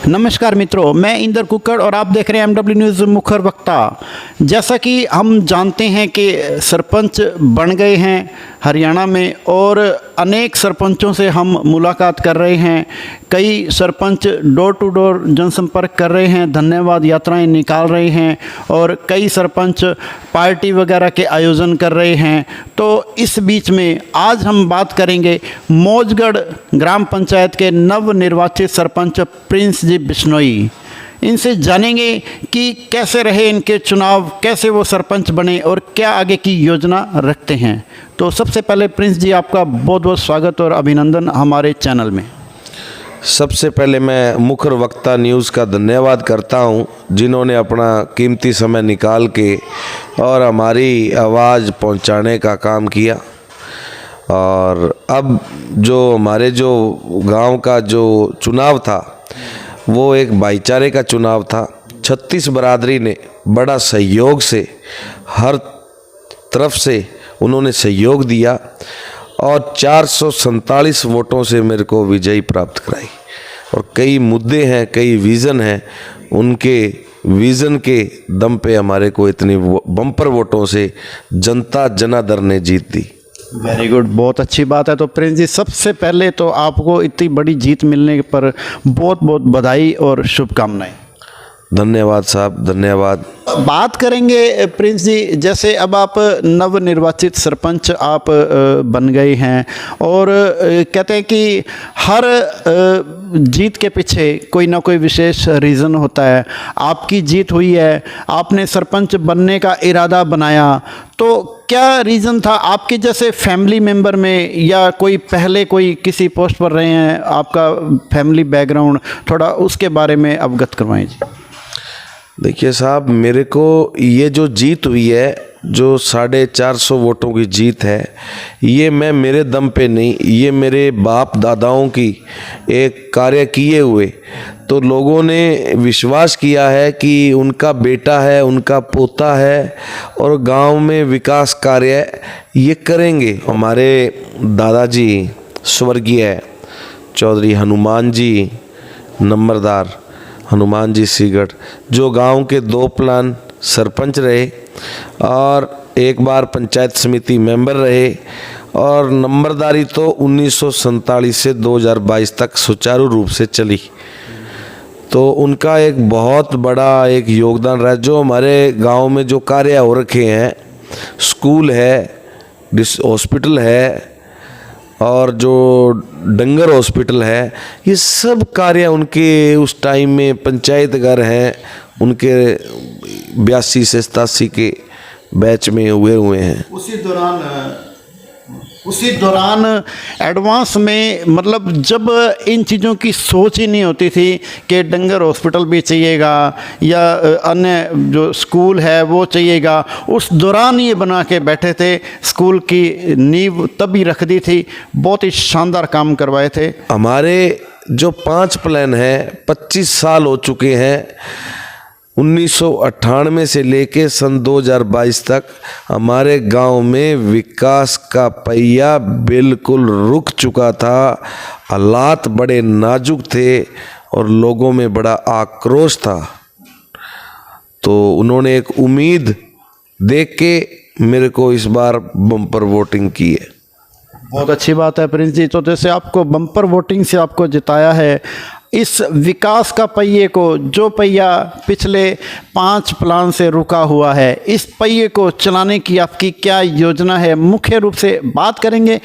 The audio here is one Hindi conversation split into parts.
नमस्कार मित्रों, मैं इंदर कुक्कड़ और आप देख रहे हैं MW न्यूज़ मुखर वक्ता। जैसा कि हम जानते हैं कि सरपंच बन गए हैं हरियाणा में और अनेक सरपंचों से हम मुलाकात कर रहे हैं। कई सरपंच डोर टू डोर जनसंपर्क कर रहे हैं, धन्यवाद यात्राएं निकाल रहे हैं और कई सरपंच पार्टी वगैरह के आयोजन कर रहे हैं। तो इस बीच में आज हम बात करेंगे मौजगढ़ ग्राम पंचायत के नवनिर्वाचित सरपंच प्रिंस जी बिश्नोई। इनसे जानेंगे कि कैसे रहे इनके चुनाव, कैसे वो सरपंच बने और क्या आगे की योजना रखते हैं। तो सबसे पहले प्रिंस जी, आपका बहुत बहुत स्वागत और अभिनंदन हमारे चैनल में। सबसे पहले मैं मुखर वक्ता न्यूज़ का धन्यवाद करता हूं, जिन्होंने अपना कीमती समय निकाल के और हमारी आवाज़ पहुंचाने का काम किया। और अब जो हमारे जो गांव का जो चुनाव था वो एक भाईचारे का चुनाव था। 36 बरादरी ने बड़ा सहयोग से, हर तरफ से उन्होंने सहयोग दिया और 447 वोटों से मेरे को विजयी प्राप्त कराई। और कई मुद्दे हैं, कई विज़न हैं, उनके विज़न के दम पे हमारे को इतनी बम्पर वोटों से जनता जनार्दन ने जीत दी। वेरी गुड, बहुत अच्छी बात है। तो प्रिंस जी, सबसे पहले तो आपको इतनी बड़ी जीत मिलने पर बहुत बहुत बधाई और शुभकामनाएं। धन्यवाद साहब, धन्यवाद। बात करेंगे प्रिंस जी, जैसे अब आप नवनिर्वाचित सरपंच आप बन गए हैं और कहते हैं कि हर जीत के पीछे कोई ना कोई विशेष रीज़न होता है। आपकी जीत हुई है, आपने सरपंच बनने का इरादा बनाया, तो क्या रीज़न था? आपके जैसे फैमिली मेंबर में या कोई पहले कोई किसी पोस्ट पर रहे हैं, आपका फैमिली बैकग्राउंड थोड़ा उसके बारे में अवगत करवाएं जी। देखिए साहब, मेरे को ये जो जीत हुई है, जो 450 वोटों की जीत है, ये मैं मेरे दम पे नहीं, ये मेरे बाप दादाओं की एक कार्य किए हुए। तो लोगों ने विश्वास किया है कि उनका बेटा है, उनका पोता है और गांव में विकास कार्य ये करेंगे। हमारे दादाजी स्वर्गीय चौधरी हनुमान जी नंबरदार, हनुमान जी सीगढ़, जो गांव के 2 प्लान सरपंच रहे और एक बार पंचायत समिति मेंबर रहे और नंबरदारी तो 1947 से 2022 तक सुचारू रूप से चली। तो उनका एक बहुत बड़ा एक योगदान रहा। जो हमारे गांव में जो कार्य हो रखे हैं, स्कूल है, हॉस्पिटल है और जो डंगर हॉस्पिटल है, ये सब कार्य उनके उस टाइम में, पंचायत घर हैं उनके 82 से 87 के बैच में हुए हैं। उसी दौरान एडवांस में, मतलब जब इन चीज़ों की सोच ही नहीं होती थी कि डंगर हॉस्पिटल भी चाहिएगा या अन्य जो स्कूल है वो चाहिएगा, उस दौरान ये बना के बैठे थे। स्कूल की नींव तभी रख दी थी, बहुत ही शानदार काम करवाए थे। हमारे जो 5 प्लान हैं, 25 साल हो चुके हैं। 1998 से लेके सन 2022 तक हमारे गांव में विकास का पहिया बिल्कुल रुक चुका था। हालात बड़े नाजुक थे और लोगों में बड़ा आक्रोश था। तो उन्होंने एक उम्मीद देख के मेरे को इस बार बम्पर वोटिंग की है। बहुत अच्छी बात है प्रिंस जी। तो जैसे आपको बम्पर वोटिंग से आपको जिताया है, इस विकास का पहिए को, जो पहिया पिछले 5 प्लान से रुका हुआ है, इस पहिए को चलाने की आपकी क्या योजना है? मुख्य रूप से बात करेंगे,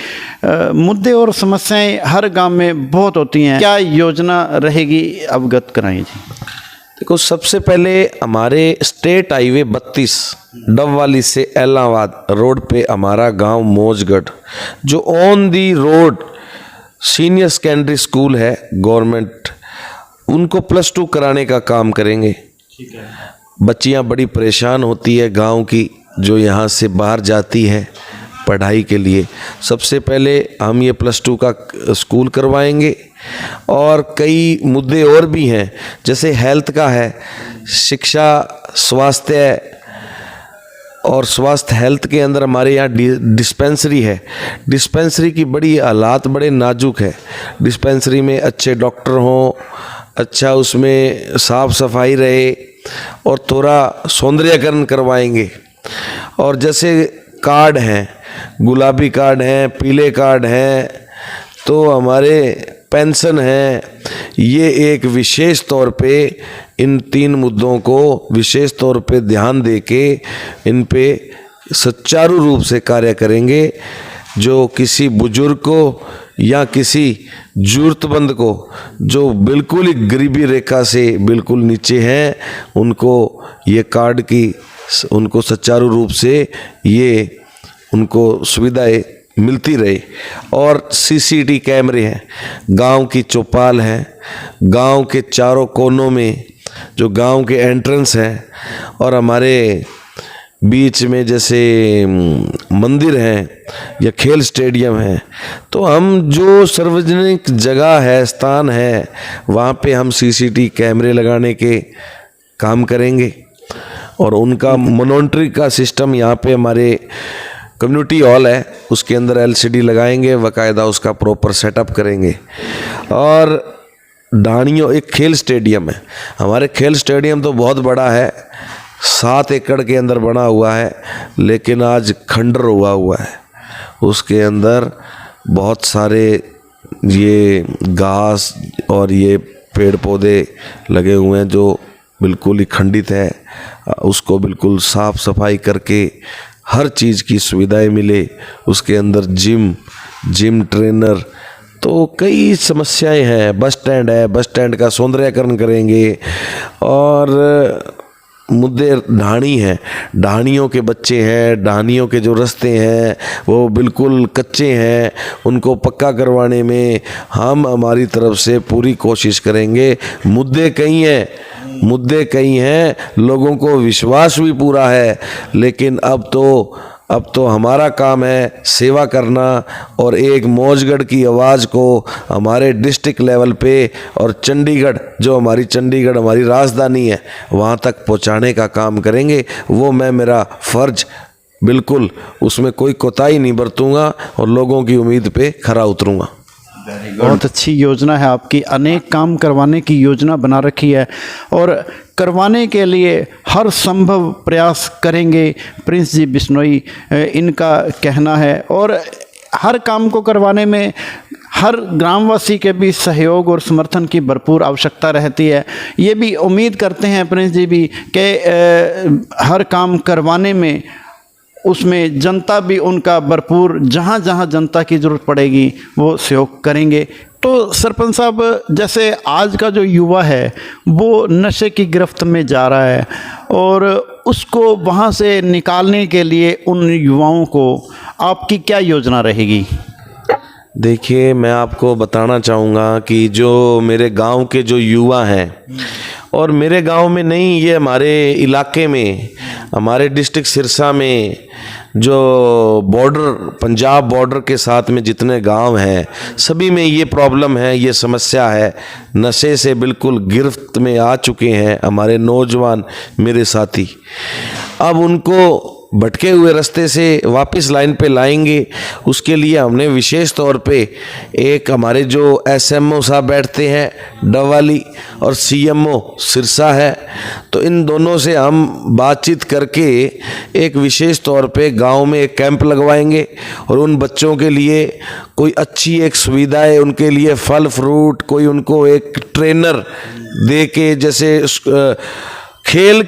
मुद्दे और समस्याएं हर गांव में बहुत होती हैं, क्या योजना रहेगी, अवगत कराएं जी। देखो, सबसे पहले हमारे स्टेट हाईवे 32 डबवाली से एलाहाबाद रोड पे हमारा गांव मौजगढ़, जो on the road senior secondary school है गवर्नमेंट, उनको +2 कराने का काम करेंगे। ठीक है। बच्चियां बड़ी परेशान होती है गांव की, जो यहाँ से बाहर जाती है पढ़ाई के लिए। सबसे पहले हम ये +2 का स्कूल करवाएंगे और कई मुद्दे और भी हैं, जैसे हेल्थ का है, शिक्षा, स्वास्थ्य और स्वास्थ्य हेल्थ के अंदर हमारे यहाँ डिस्पेंसरी है। डिस्पेंसरी की बड़ी हालात बड़े नाजुक है। डिस्पेंसरी में अच्छे डॉक्टर हों, अच्छा उसमें साफ सफाई रहे और थोड़ा सौंदर्यकरण करवाएंगे। और जैसे कार्ड हैं, गुलाबी कार्ड हैं, पीले कार्ड हैं, तो हमारे पेंशन है, ये एक विशेष तौर पे इन 3 मुद्दों को विशेष तौर पे ध्यान देके इन पे सुचारू रूप से कार्य करेंगे। जो किसी बुजुर्ग को या किसी जरूरतमंद को जो बिल्कुल ही गरीबी रेखा से बिल्कुल नीचे हैं, उनको ये कार्ड की उनको सुचारू रूप से ये उनको सुविधाएं मिलती रहे। और सीसीटी कैमरे हैं, गांव की चौपाल है, गांव के चारों कोनों में जो गांव के एंट्रेंस हैं और हमारे बीच में जैसे मंदिर हैं या खेल स्टेडियम है, तो हम जो सार्वजनिक जगह है, स्थान है, वहाँ पे हम सीसीटी कैमरे लगाने के काम करेंगे। और उनका मॉनिटरिंग का सिस्टम यहाँ पे हमारे कम्युनिटी हॉल है, उसके अंदर एलसीडी लगाएंगे, बाकायदा उसका प्रॉपर सेटअप करेंगे। और ढाणियों एक खेल स्टेडियम है, हमारे खेल स्टेडियम तो बहुत बड़ा है, 7 एकड़ के अंदर बना हुआ है, लेकिन आज खंडर हुआ है। उसके अंदर बहुत सारे ये घास और ये पेड़ पौधे लगे हुए हैं जो बिल्कुल ही खंडित है। उसको बिल्कुल साफ सफाई करके हर चीज़ की सुविधाएं मिले। उसके अंदर जिम ट्रेनर, तो कई समस्याएं हैं। बस स्टैंड है, बस स्टैंड का सौंदर्यकरण करेंगे। और मुद्दे ढाणी हैं, ढाणियों के बच्चे हैं, ढाणियों के जो रास्ते हैं वो बिल्कुल कच्चे हैं, उनको पक्का करवाने में हम हमारी तरफ से पूरी कोशिश करेंगे। मुद्दे कई हैं, लोगों को विश्वास भी पूरा है, लेकिन अब तो हमारा काम है सेवा करना और एक मौजगढ़ की आवाज़ को हमारे डिस्ट्रिक्ट लेवल पे और चंडीगढ़, जो हमारी राजधानी है, वहाँ तक पहुँचाने का काम करेंगे। वो मेरा फ़र्ज बिल्कुल उसमें कोई कोताही नहीं बरतूंगा और लोगों की उम्मीद पे खरा उतरूंगा। बहुत अच्छी योजना है आपकी, अनेक काम करवाने की योजना बना रखी है और करवाने के लिए हर संभव प्रयास करेंगे, प्रिंस जी बिश्नोई इनका कहना है। और हर काम को करवाने में हर ग्रामवासी के भी सहयोग और समर्थन की भरपूर आवश्यकता रहती है। ये भी उम्मीद करते हैं प्रिंस जी भी कि हर काम करवाने में उसमें जनता भी उनका भरपूर, जहाँ जहाँ जनता की ज़रूरत पड़ेगी वो सहयोग करेंगे। तो सरपंच साहब, जैसे आज का जो युवा है वो नशे की गिरफ्त में जा रहा है और उसको वहाँ से निकालने के लिए उन युवाओं को आपकी क्या योजना रहेगी? देखिए, मैं आपको बताना चाहूँगा कि जो मेरे गांव के जो युवा हैं, और मेरे गांव में नहीं, ये हमारे इलाके में, हमारे डिस्ट्रिक्ट सिरसा में जो बॉर्डर, पंजाब बॉर्डर के साथ में जितने गांव हैं, सभी में ये प्रॉब्लम है, ये समस्या है। नशे से बिल्कुल गिरफ्त में आ चुके हैं हमारे नौजवान, मेरे साथी। अब उनको भटके हुए रास्ते से वापस लाइन पे लाएंगे, उसके लिए हमने विशेष तौर पे एक हमारे जो एसएमओ साहब बैठते हैं डवाली और सीएमओ सिरसा है, तो इन दोनों से हम बातचीत करके एक विशेष तौर पे गांव में एक कैंप लगवाएंगे और उन बच्चों के लिए कोई अच्छी एक सुविधा है, उनके लिए फल फ्रूट, कोई उनको एक ट्रेनर दे के, जैसे खेल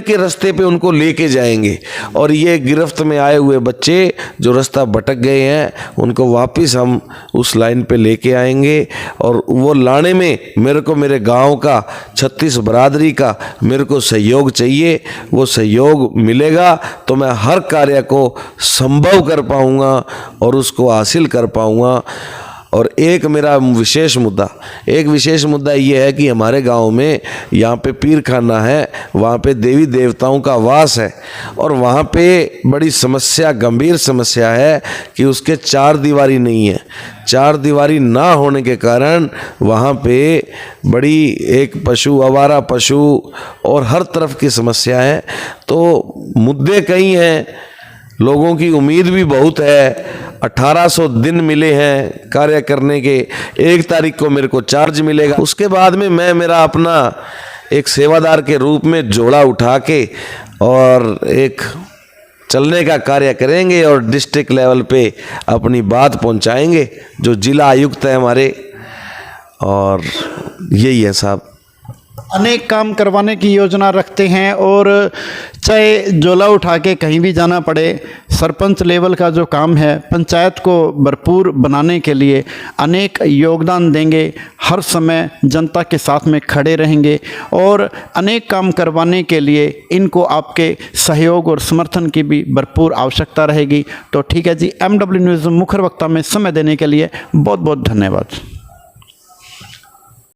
के रास्ते पे उनको लेके जाएंगे और ये गिरफ्त में आए हुए बच्चे जो रास्ता भटक गए हैं उनको वापस हम उस लाइन पे लेके आएंगे। और वो लाने में मेरे गांव का 36 बरादरी का मेरे को सहयोग चाहिए। वो सहयोग मिलेगा तो मैं हर कार्य को संभव कर पाऊंगा और उसको हासिल कर पाऊंगा। और एक मेरा विशेष मुद्दा ये है कि हमारे गांव में यहाँ पे पीर खाना है, वहाँ पे देवी देवताओं का वास है और वहाँ पे बड़ी समस्या, गंभीर समस्या है कि उसके 4 दीवारी नहीं है। 4 दीवारी ना होने के कारण वहाँ पे बड़ी एक पशु, आवारा पशु और हर तरफ की समस्या है। तो मुद्दे कई हैं, लोगों की उम्मीद भी बहुत है। 1800 दिन मिले हैं कार्य करने के, 1 तारीख को मेरे को चार्ज मिलेगा। उसके बाद में मैं मेरा अपना एक सेवादार के रूप में जोड़ा उठा के और एक चलने का कार्य करेंगे और डिस्ट्रिक्ट लेवल पे अपनी बात पहुंचाएंगे जो जिला आयुक्त है हमारे, और यही है साहब। अनेक काम करवाने की योजना रखते हैं और चाहे झोला उठा के कहीं भी जाना पड़े, सरपंच लेवल का जो काम है पंचायत को भरपूर बनाने के लिए अनेक योगदान देंगे, हर समय जनता के साथ में खड़े रहेंगे और अनेक काम करवाने के लिए इनको आपके सहयोग और समर्थन की भी भरपूर आवश्यकता रहेगी। तो ठीक है जी, MW न्यूज़ मुखर वक्ता में समय देने के लिए बहुत बहुत धन्यवाद।